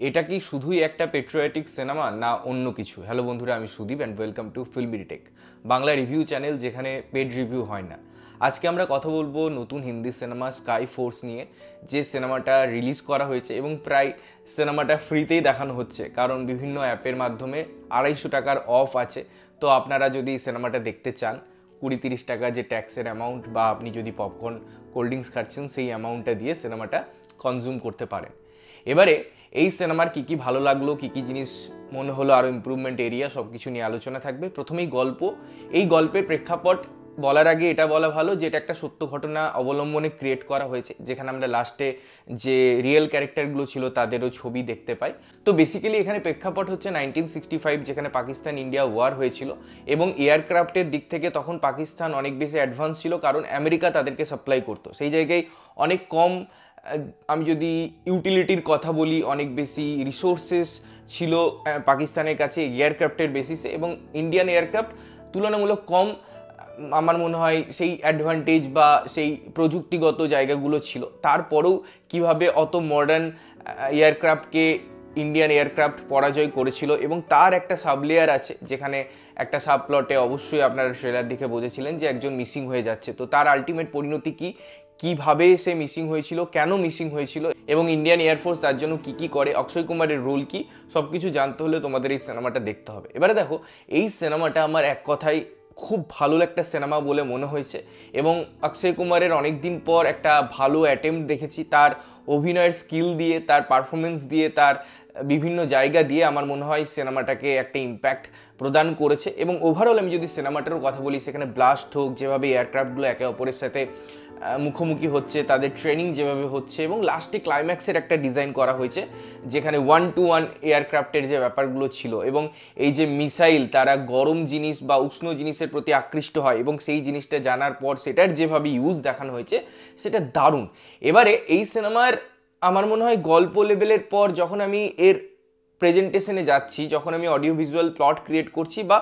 এটা কি শুধুই একটা পেট্রিয়টিক সিনেমা না অন্য কিছু? হ্যালো বন্ধুরা, আমি Sudip and welcome to filmy tech, Bangla review channel যেখানে পেড রিভিউ হয় না। আজকে আমরা কথা বলবো নতুন হিন্দি সিনেমা স্কাই ফোর্স নিয়ে, যে সিনেমাটা রিলিজ করা হয়েছে এবং প্রায় সিনেমাটা ফ্রিতেই দেখানো হচ্ছে, কারণ বিভিন্ন অ্যাপের মাধ্যমে 250 টাকার অফ আছে। তো আপনারা যদি সিনেমাটা দেখতে চান, 20-30 টাকা যে ট্যাক্সের অ্যামাউন্ট, বা আপনি যদি পপকর্ন কোল্ড ড্রিঙ্কস খাচ্ছেন সেই অ্যামাউন্টটা দিয়ে সিনেমাটা কনজিউম করতে পারেন। এবারে এই সিনেমার কী কী ভালো লাগলো, কী কী জিনিস মনে হলো আরও ইমপ্রুভমেন্ট এরিয়া, সব কিছু নিয়ে আলোচনা থাকবে। প্রথমেই গল্প। এই গল্পের প্রেক্ষাপট বলার আগে এটা বলা ভালো যে এটা একটা সত্য ঘটনা অবলম্বনে ক্রিয়েট করা হয়েছে, যেখানে আমরা লাস্টে যে রিয়েল ক্যারেক্টারগুলো ছিল তাদেরও ছবি দেখতে পাই। তো বেসিক্যালি এখানে প্রেক্ষাপট হচ্ছে 1965, যেখানে পাকিস্তান ইন্ডিয়া ওয়ার হয়েছিল, এবং এয়ারক্রাফটের দিক থেকে তখন পাকিস্তান অনেক বেশি অ্যাডভান্স ছিল, কারণ আমেরিকা তাদেরকে সাপ্লাই করতো। সেই জায়গায় অনেক কম, আমি যদি ইউটিলিটির কথা বলি, অনেক বেশি রিসোর্সেস ছিল পাকিস্তানের কাছে এয়ারক্রাফটের বেসিসে, এবং ইন্ডিয়ান এয়ারক্রাফট তুলনামূলক কম। আমার মনে হয় সেই অ্যাডভান্টেজ বা সেই প্রযুক্তিগত জায়গাগুলো ছিল, তারপরেও কিভাবে অত মডার্ন এয়ারক্রাফটকে ইন্ডিয়ান এয়ারক্রাফট পরাজয় করেছিল। এবং তার একটা সাবলেয়ার আছে, যেখানে একটা সাব প্লটে অবশ্যই আপনারা ট্রেলার দেখে বুঝেছিলেন যে একজন মিসিং হয়ে যাচ্ছে। তো তার আলটিমেট পরিণতি কি, কিভাবে সে মিসিং হয়েছিল, কেন মিসিং হয়েছিল, এবং ইন্ডিয়ান এয়ারফোর্স তার জন্য কী কী করে, অক্ষয় কুমারের রোল কি, সব কিছু জানতে হলে তোমাদের এই সিনেমাটা দেখতে হবে। এবারে দেখো, এই সিনেমাটা আমার এক কথায় খুব ভালো একটা সিনেমা বলে মনে হয়েছে, এবং অক্ষয় কুমারের অনেক দিন পর একটা ভালো অ্যাটেম্প্ট দেখেছি তার অভিনয়ের স্কিল দিয়ে, তার পারফরমেন্স দিয়ে, তার বিভিন্ন জায়গা দিয়ে। আমার মনে হয় সিনেমাটাকে একটা ইম্প্যাক্ট প্রদান করেছে। এবং ওভারঅল আমি যদি সিনেমাটারও কথা বলি, সেখানে ব্লাস্ট হোক, যেভাবে এয়ারক্রাফটগুলো একে অপরের সাথে মুখোমুখি হচ্ছে, তাদের ট্রেনিং যেভাবে হচ্ছে, এবং লাস্টে ক্লাইম্যাক্সের একটা ডিজাইন করা হয়েছে, যেখানে 1-to-1 এয়ারক্রাফটের যে ব্যাপারগুলো ছিল, এবং এই যে মিসাইল, তারা গরম জিনিস বা উষ্ণ জিনিসের প্রতি আকৃষ্ট হয়, এবং সেই জিনিসটা জানার পর সেটার যেভাবে ইউজ দেখানো হয়েছে সেটা দারুণ। এবারে এই সিনেমার আমার মনে হয় গল্প লেভেলের পর যখন আমি এর প্রেজেন্টেশনে যাচ্ছি, যখন আমি অডিও ভিজুয়াল প্লট ক্রিয়েট করছি বা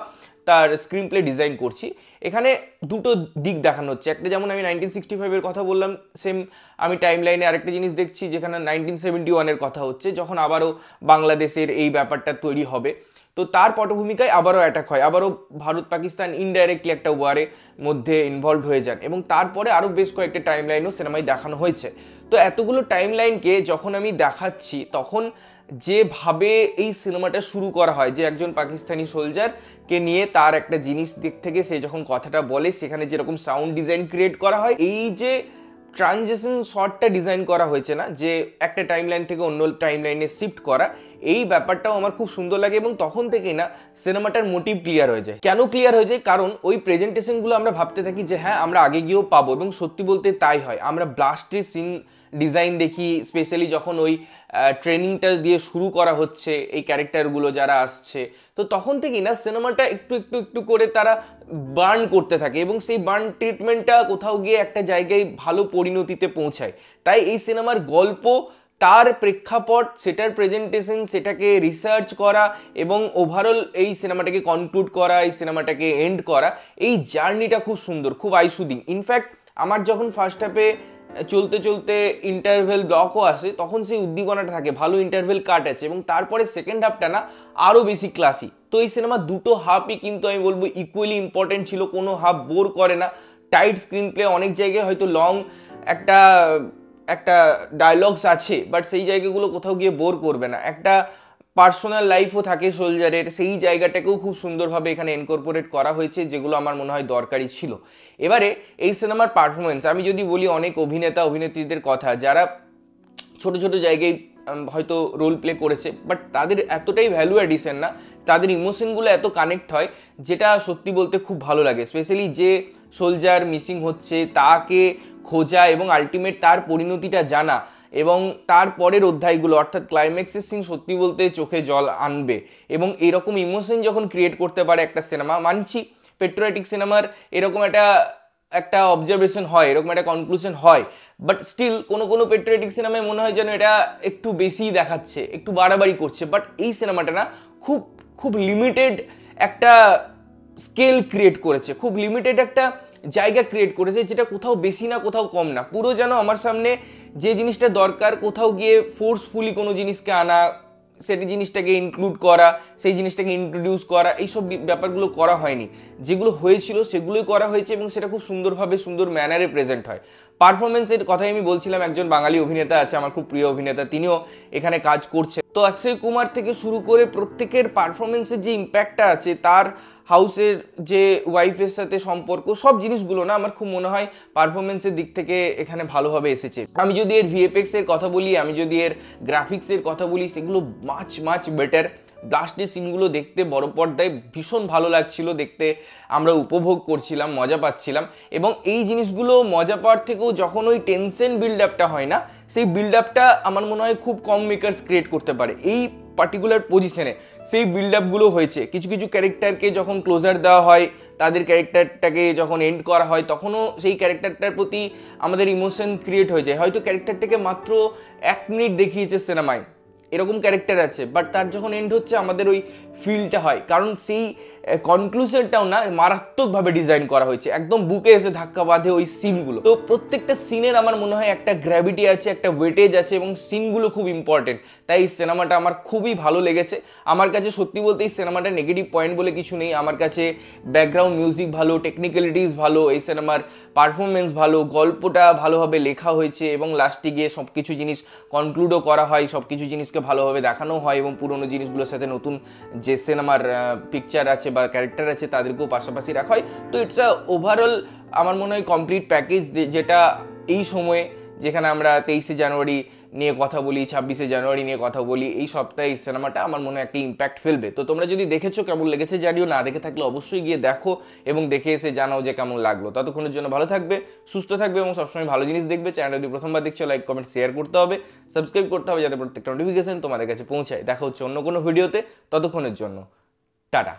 তার স্ক্রিন প্লে ডিজাইন করছি, এখানে দুটো দিক দেখানো হচ্ছে। একটা, যেমন আমি 1965-এর কথা বললাম, সেম আমি টাইম লাইনে আরেকটা জিনিস দেখছি যেখানে 1971-এর কথা হচ্ছে, যখন আবারও বাংলাদেশের এই ব্যাপারটা তৈরি হবে। তো তার পটভূমিকায় আবারও অ্যাটাক হয়, আবারও ভারত পাকিস্তান ইনডাইরেক্টলি একটা ওয়ারের মধ্যে ইনভলভ হয়ে যান, এবং তারপরে আরও বেশ কয়েকটা টাইম লাইনও সিনেমায় দেখানো হয়েছে। তো এতগুলো টাইম লাইনকে যখন আমি দেখাচ্ছি, তখন যেভাবে এই সিনেমাটা শুরু করা হয়, যে একজন পাকিস্তানি সোলজারকে নিয়ে তার একটা জিনিস দিক থেকে সে যখন কথাটা বলে, সেখানে যেরকম সাউন্ড ডিজাইন ক্রিয়েট করা হয়, এই যে ট্রানজিশন শটটা ডিজাইন করা হয়েছে না, যে একটা টাইম লাইন থেকে অন্য টাইম লাইনে শিফট করা, এই ব্যাপারটাও আমার খুব সুন্দর লাগে। এবং তখন থেকেই না সিনেমাটার মোটিভ ক্লিয়ার হয়ে যায়। কেন ক্লিয়ার হয়ে যায়? কারণ ওই প্রেজেন্টেশনগুলো আমরা ভাবতে থাকি যে হ্যাঁ আমরা আগে গিয়েও পাবো, এবং সত্যি বলতে তাই হয়। আমরা ব্লাস্টের সিন ডিজাইন দেখি, স্পেশালি যখন ওই ট্রেনিংটা দিয়ে শুরু করা হচ্ছে এই ক্যারেক্টারগুলো যারা আসছে, তো তখন থেকেই না সিনেমাটা একটু একটু একটু করে তারা বার্ন করতে থাকে, এবং সেই বার্ন ট্রিটমেন্টটা কোথাও গিয়ে একটা জায়গায় ভালো পরিণতিতে পৌঁছায়। তাই এই সিনেমার গল্প, তার প্রেক্ষাপট, সেটার প্রেজেন্টেশন, সেটাকে রিসার্চ করা, এবং ওভারঅল এই সিনেমাটাকে কনক্লুড করা, এই সিনেমাটাকে এন্ড করা, এই জার্নিটা খুব সুন্দর, খুব আইসুদিং। ইনফ্যাক্ট আমার যখন ফার্স্ট হাফে চলতে চলতে ইন্টারভেল ব্লকও আসে, তখন সেই উদ্দীপনাটা থাকে, ভালো ইন্টারভেল কাট আছে, এবং তারপরে সেকেন্ড হাফটা না আরও বেশি ক্লাসি। তো এই সিনেমার দুটো হাফই কিন্তু আমি বলবো ইকুয়ালি ইম্পর্টেন্ট ছিল, কোনো হাফ বোর করে না। টাইট স্ক্রিন প্লে, অনেক জায়গায় হয়তো লং একটা একটা ডায়লগস আছে, বাট সেই জায়গাগুলো কোথাও গিয়ে বোর করবে না। একটা পার্সোনাল লাইফও থাকে সোলজারের, সেই জায়গাটাকেও খুব সুন্দরভাবে এখানে ইনকর্পোরেট করা হয়েছে, যেগুলো আমার মনে হয় দরকারি ছিল। এবারে এই সিনেমার পারফরমেন্স আমি যদি বলি, অনেক অভিনেতা অভিনেত্রীদের কথা যারা ছোট ছোট জায়গায় হয়তো রোল প্লে করেছে, বাট তাদের এতটাই ভ্যালু অ্যাডিশন না, তাদের ইমোশনগুলো এত কানেক্ট হয়, যেটা সত্যি বলতে খুব ভালো লাগে। স্পেশালি যে সোলজার মিসিং হচ্ছে তাকে খোঁজা, এবং আলটিমেট তার পরিণতিটা জানা, এবং তারপরের অধ্যায়গুলো অর্থাৎ ক্লাইম্যাক্সের সিন সত্যি বলতে চোখে জল আনবে। এবং এরকম ইমোশন যখন ক্রিয়েট করতে পারে একটা সিনেমা, মানছি পেট্রিয়টিক সিনেমার এরকম একটা অবজারভেশন হয়, এরকম একটা কনক্লুশন হয়, বাট স্টিল কোনো কোনো পেট্রিয়টিক সিনেমায় মনে হয় যেন এটা একটু বেশিই দেখাচ্ছে, একটু বাড়াবাড়ি করছে। বাট এই সিনেমাটা না খুব খুব লিমিটেড একটা স্কেল ক্রিয়েট করেছে, খুব লিমিটেড একটা জায়গা ক্রিয়েট করেছে, যেটা কোথাও বেশি না কোথাও কম না, পুরো যেন আমার সামনে যে জিনিসটা দরকার, কোথাও গিয়ে ফোর্সফুলি কোনো জিনিসকে আনা সেটি জিনিসটাকে ইনক্লুড করা, সেই জিনিসটাকে ইন্ট্রোডিউস করা, এইসব ব্যাপারগুলো করা হয়নি। যেগুলো হয়েছিল সেগুলোই করা হয়েছে এবং সেটা খুব সুন্দরভাবে সুন্দর ম্যানারে প্রেজেন্ট হয়। পারফরমেন্সের কথাই আমি বলছিলাম, একজন বাঙালি অভিনেতা আছে আমার খুব প্রিয় অভিনেতা, তিনিও এখানে কাজ করছেন। তো অক্ষয় কুমার থেকে শুরু করে প্রত্যেকের পারফরমেন্সের যে ইম্প্যাক্টটা আছে, তার হাউসের যে ওয়াইফের সাথে সম্পর্ক, সব জিনিসগুলো না আমার খুব মনে হয় পারফরমেন্সের দিক থেকে এখানে ভালোভাবে এসেছে। আমি যদি এর ভিএফএক্স এর কথা বলি, আমি যদি এর গ্রাফিক্সের কথা বলি, সেগুলো মাচ বেটার। ব্লাস্টের সিনগুলো দেখতে বড় পর্দায় ভীষণ ভালো লাগছিল দেখতে, আমরা উপভোগ করছিলাম, মজা পাচ্ছিলাম। এবং এই জিনিসগুলো মজা পাওয়ার থেকেও যখন ওই টেনশন বিল্ড আপটা হয় না, সেই বিল্ড আপটা আমার মনে হয় খুব কম মেকার্স ক্রিয়েট করতে পারে। এই পার্টিকুলার পজিশনে সেই বিল্ড আপগুলো হয়েছে। কিছু কিছু ক্যারেক্টারকে যখন ক্লোজার দেওয়া হয়, তাদের ক্যারেক্টারটাকে যখন এন্ড করা হয়, তখনও সেই ক্যারেক্টারটার প্রতি আমাদের ইমোশন ক্রিয়েট হয়ে যায়। হয়তো ক্যারেক্টারটাকে মাত্র 1 মিনিট দেখিয়েছে সিনেমায়, এরকম ক্যারেক্টার আছে, বাট তার যখন এন্ড হচ্ছে আমাদের ওই ফিলটা হয়, কারণ সেই কনক্লুশনটাও না মারাত্মকভাবে ডিজাইন করা হয়েছে, একদম বুকে এসে ধাক্কা বাঁধে ওই সিনগুলো। তো প্রত্যেকটা সিনের আমার মনে হয় একটা গ্র্যাভিটি আছে, একটা ওয়েটেজ আছে এবং সিনগুলো খুব ইম্পর্টেন্ট। তাই এই সিনেমাটা আমার খুবই ভালো লেগেছে। আমার কাছে সত্যি বলতে এই সিনেমাটা নেগেটিভ পয়েন্ট বলে কিছু নেই। আমার কাছে ব্যাকগ্রাউন্ড মিউজিক ভালো, টেকনিক্যালিটিস ভালো, এই সিনেমার পারফরমেন্স ভালো, গল্পটা ভালোভাবে লেখা হয়েছে এবং লাস্টে গিয়ে সব কিছু জিনিস কনক্লুডও করা হয়, সব কিছু জিনিসকে ভালোভাবে দেখানো হয় এবং পুরোনো জিনিসগুলোর সাথে নতুন যে সিনেমার পিকচার আছে বা ক্যারেক্টার আছে তাদেরকেও পাশাপাশি রাখা হয়। তো ইটস আ ওভারঅল আমার মনে হয় কমপ্লিট প্যাকেজ, যেটা এই সময়ে, যেখানে আমরা 23শে জানুয়ারি নিয়ে কথা বলি, 26শে জানুয়ারি নিয়ে কথা বলি, এই সপ্তাহে এই সিনেমাটা আমার মনে হয় একটা ইম্প্যাক্ট ফেলবে। তো তোমরা যদি দেখেছো, কেমন লেগেছে জানিও, না দেখে থাকলে অবশ্যই গিয়ে দেখো এবং দেখে এসে জানাও যে কেমন লাগলো। ততক্ষণের জন্য ভালো থাকবে, সুস্থ থাকবে এবং সবসময় ভালো জিনিস দেখবে। চ্যানেলটা যদি প্রথমবার দেখছো, লাইক কমেন্ট শেয়ার করতে হবে, সাবস্ক্রাইব করতে হবে যাতে প্রত্যেকটা নোটিফিকেশন তোমাদের কাছে পৌঁছায়। দেখা হচ্ছে অন্য কোনো ভিডিওতে, ততক্ষণের জন্য টাটা।